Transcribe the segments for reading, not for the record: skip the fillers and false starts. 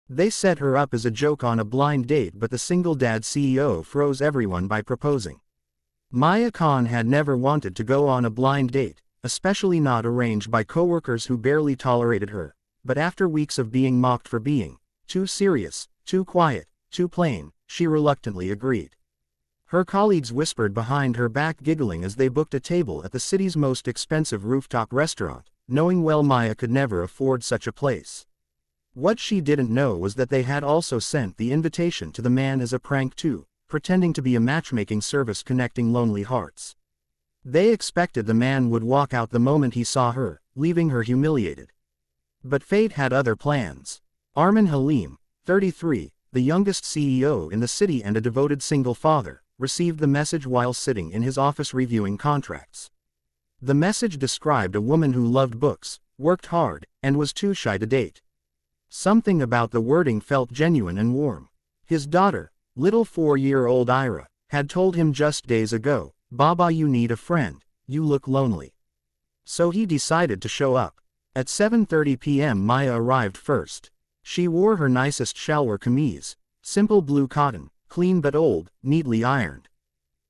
They set her up as a joke on a blind date, but the single dad CEO froze everyone by proposing. Maya Khan had never wanted to go on a blind date, especially not arranged by coworkers who barely tolerated her, but after weeks of being mocked for being too serious, too quiet, too plain, she reluctantly agreed. Her colleagues whispered behind her back, giggling as they booked a table at the city's most expensive rooftop restaurant, knowing well Maya could never afford such a place. What she didn't know was that they had also sent the invitation to the man as a prank too, pretending to be a matchmaking service connecting lonely hearts. They expected the man would walk out the moment he saw her, leaving her humiliated. But fate had other plans. Arman Halim, 33, the youngest CEO in the city and a devoted single father, received the message while sitting in his office reviewing contracts. The message described a woman who loved books, worked hard, and was too shy to date. Something about the wording felt genuine and warm. His daughter, little 4-year-old Ira, had told him just days ago, "Baba, you need a friend, you look lonely." So he decided to show up. At 7:30 p.m. Maya arrived first. She wore her nicest shalwar kameez, simple blue cotton, clean but old, neatly ironed.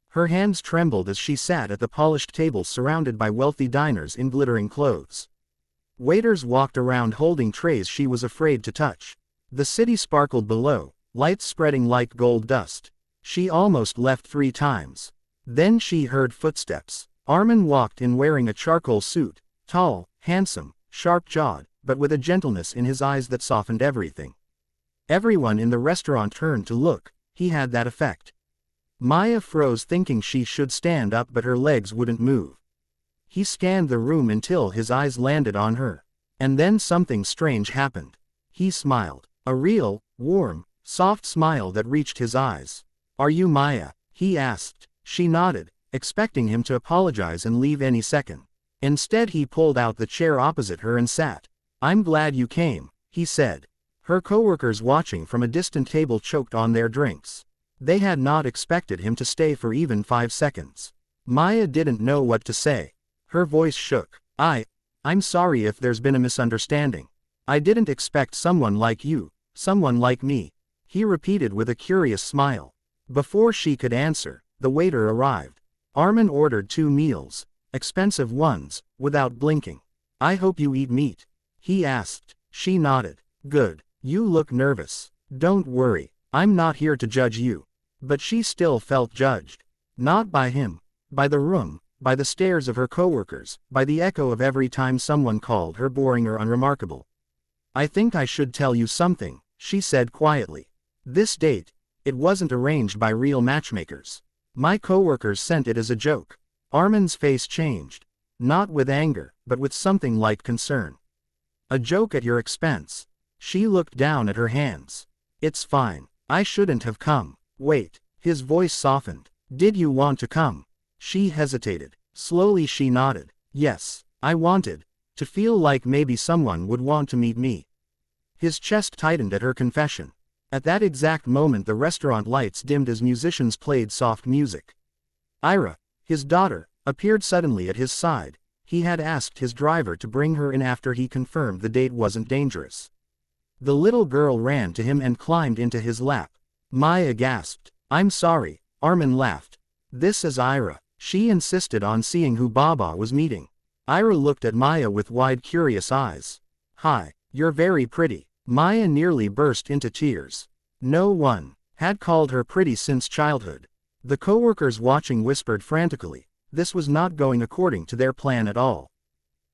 Her hands trembled as she sat at the polished table surrounded by wealthy diners in glittering clothes. Waiters walked around holding trays she was afraid to touch. The city sparkled below, lights spreading like gold dust. She almost left 3 times. Then she heard footsteps. Arman walked in wearing a charcoal suit, tall, handsome, sharp-jawed, but with a gentleness in his eyes that softened everything. Everyone in the restaurant turned to look. He had that effect. Maya froze, thinking she should stand up, but her legs wouldn't move. He scanned the room until his eyes landed on her. And then something strange happened. He smiled. A real, warm, soft smile that reached his eyes. "Are you Maya?" he asked. She nodded, expecting him to apologize and leave any second. Instead he pulled out the chair opposite her and sat. "I'm glad you came," he said. Her coworkers watching from a distant table choked on their drinks. They had not expected him to stay for even 5 seconds. Maya didn't know what to say. Her voice shook. I'm sorry if there's been a misunderstanding. I didn't expect someone like you, someone like me," he repeated with a curious smile. Before she could answer, the waiter arrived. Arman ordered 2 meals, expensive ones, without blinking. "I hope you eat meat," he asked. She nodded. "Good. You look nervous." "Don't worry, I'm not here to judge you." But she still felt judged. Not by him, by the room, by the stares of her coworkers, by the echo of every time someone called her boring or unremarkable. "I think I should tell you something," she said quietly. "This date, it wasn't arranged by real matchmakers. My coworkers sent it as a joke." Arman's face changed. Not with anger, but with something like concern. "A joke at your expense?" She looked down at her hands. "It's fine. I shouldn't have come." "Wait." His voice softened. "Did you want to come?" She hesitated. Slowly she nodded. "Yes, I wanted to feel like maybe someone would want to meet me." His chest tightened at her confession. At that exact moment the restaurant lights dimmed as musicians played soft music. Ira, his daughter, appeared suddenly at his side. He had asked his driver to bring her in after he confirmed the date wasn't dangerous. The little girl ran to him and climbed into his lap. Maya gasped. "I'm sorry," Arman laughed. "This is Ira." She insisted on seeing who Baba was meeting. Ira looked at Maya with wide, curious eyes. "Hi, you're very pretty." Maya nearly burst into tears. No one had called her pretty since childhood. The coworkers watching whispered frantically. This was not going according to their plan at all.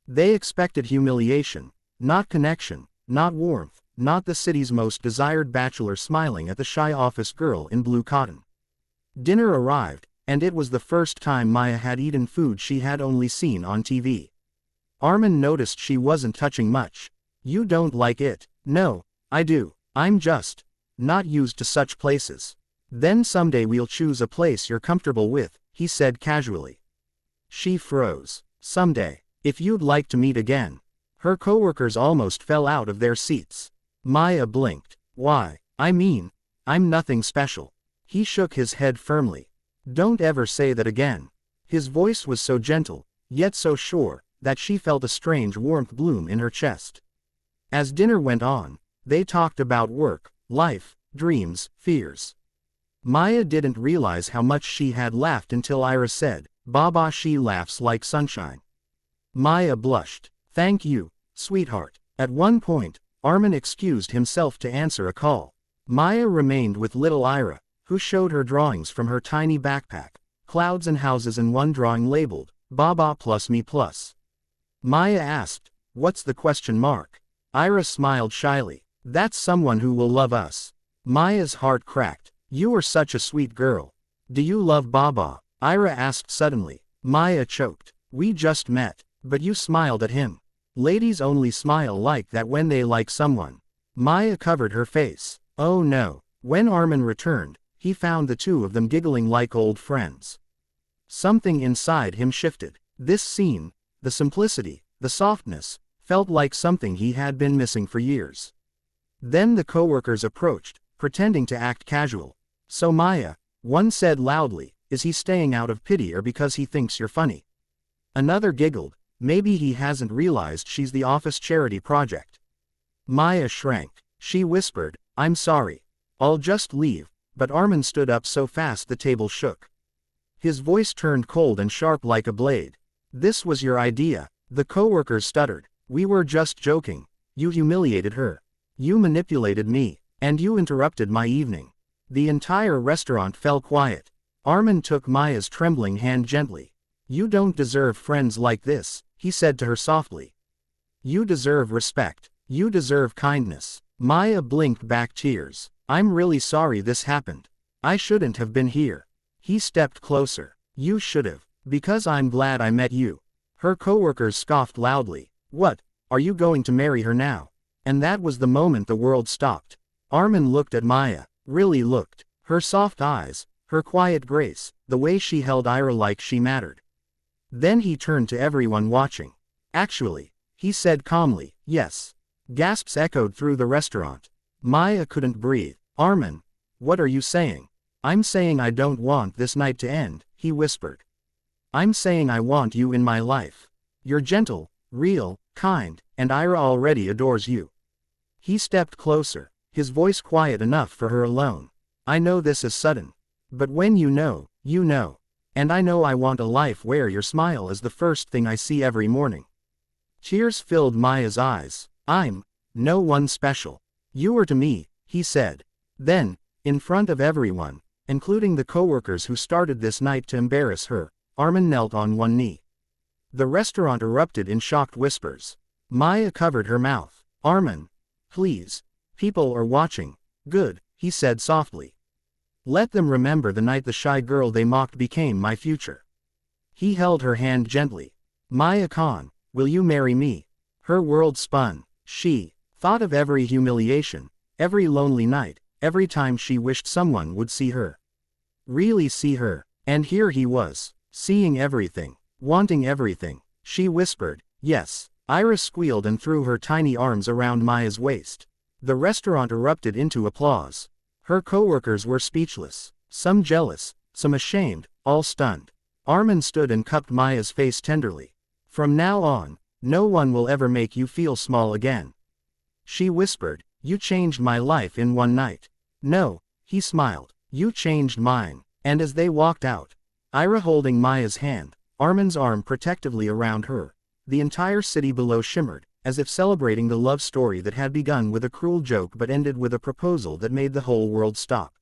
They expected humiliation, not connection, not warmth, not the city's most desired bachelor smiling at the shy office girl in blue cotton. Dinner arrived, and it was the first time Maya had eaten food she had only seen on TV. Arman noticed she wasn't touching much. "You don't like it?" "No, I do. I'm just not used to such places." "Then someday we'll choose a place you're comfortable with," he said casually. She froze. "Someday. If you'd like to meet again." Her coworkers almost fell out of their seats. Maya blinked. "Why? I mean, I'm nothing special." He shook his head firmly. "Don't ever say that again." His voice was so gentle, yet so sure, that she felt a strange warmth bloom in her chest. As dinner went on, They talked about work, life, dreams, fears. Maya didn't realize how much she had laughed until Ira said, "Baba, she laughs like sunshine." Maya blushed. "Thank you, sweetheart." At one point, Armin excused himself to answer a call. Maya remained with little Ira, who showed her drawings from her tiny backpack, clouds and houses and one drawing labeled, "Baba plus me plus." Maya asked, "What's the question mark?" Ira smiled shyly. "That's someone who will love us." Maya's heart cracked. "You are such a sweet girl. Do you love Baba?" Ira asked suddenly. Maya choked. "We just met, but you smiled at him. Ladies only smile like that when they like someone." Maya covered her face. Oh no. When Armin returned, he found the two of them giggling like old friends. Something inside him shifted. This scene, the simplicity, the softness, felt like something he had been missing for years. Then the coworkers approached, pretending to act casual. "So Maya," one said loudly, "is he staying out of pity or because he thinks you're funny?" Another giggled, "Maybe he hasn't realized she's the office charity project." Maya shrank. She whispered, "I'm sorry. I'll just leave," but Armin stood up so fast the table shook. His voice turned cold and sharp like a blade. "This was your idea." The coworkers stuttered. "We were just joking. You humiliated her. You manipulated me. And you interrupted my evening." The entire restaurant fell quiet. Armin took Maya's trembling hand gently. "You don't deserve friends like this," he said to her softly. "You deserve respect. You deserve kindness." Maya blinked back tears. "I'm really sorry this happened. I shouldn't have been here." He stepped closer. "You should've. Because I'm glad I met you." Her coworkers scoffed loudly. "What, are you going to marry her now?" And that was the moment the world stopped. Armin looked at Maya, really looked. Her soft eyes, her quiet grace, the way she held Ira like she mattered. Then he turned to everyone watching. "Actually," he said calmly, "yes." Gasps echoed through the restaurant. Maya couldn't breathe. "Armin, what are you saying?" "I'm saying I don't want this night to end," he whispered. "I'm saying I want you in my life. You're gentle, real, kind, and Ira already adores you." He stepped closer, his voice quiet enough for her alone. "I know this is sudden. But when you know, you know. And I know I want a life where your smile is the first thing I see every morning." Tears filled Maya's eyes. "I'm no one special. You are to me," he said. Then, in front of everyone, including the coworkers who started this night to embarrass her, Armin knelt on one knee. The restaurant erupted in shocked whispers. Maya covered her mouth. "Armin, please. People are watching." "Good," he said softly. "Let them remember the night the shy girl they mocked became my future." He held her hand gently. "Maya Khan, will you marry me?" Her world spun. She thought of every humiliation, every lonely night, every time she wished someone would see her. Really see her. And here he was, seeing everything, wanting everything. She whispered, "Yes." Iris squealed and threw her tiny arms around Maya's waist. The restaurant erupted into applause. Her coworkers were speechless, some jealous, some ashamed, all stunned. Armin stood and cupped Maya's face tenderly. "From now on, no one will ever make you feel small again." She whispered, "You changed my life in one night." "No," he smiled, "you changed mine." And as they walked out, Ira holding Maya's hand, Armin's arm protectively around her, the entire city below shimmered, as if celebrating the love story that had begun with a cruel joke but ended with a proposal that made the whole world stop.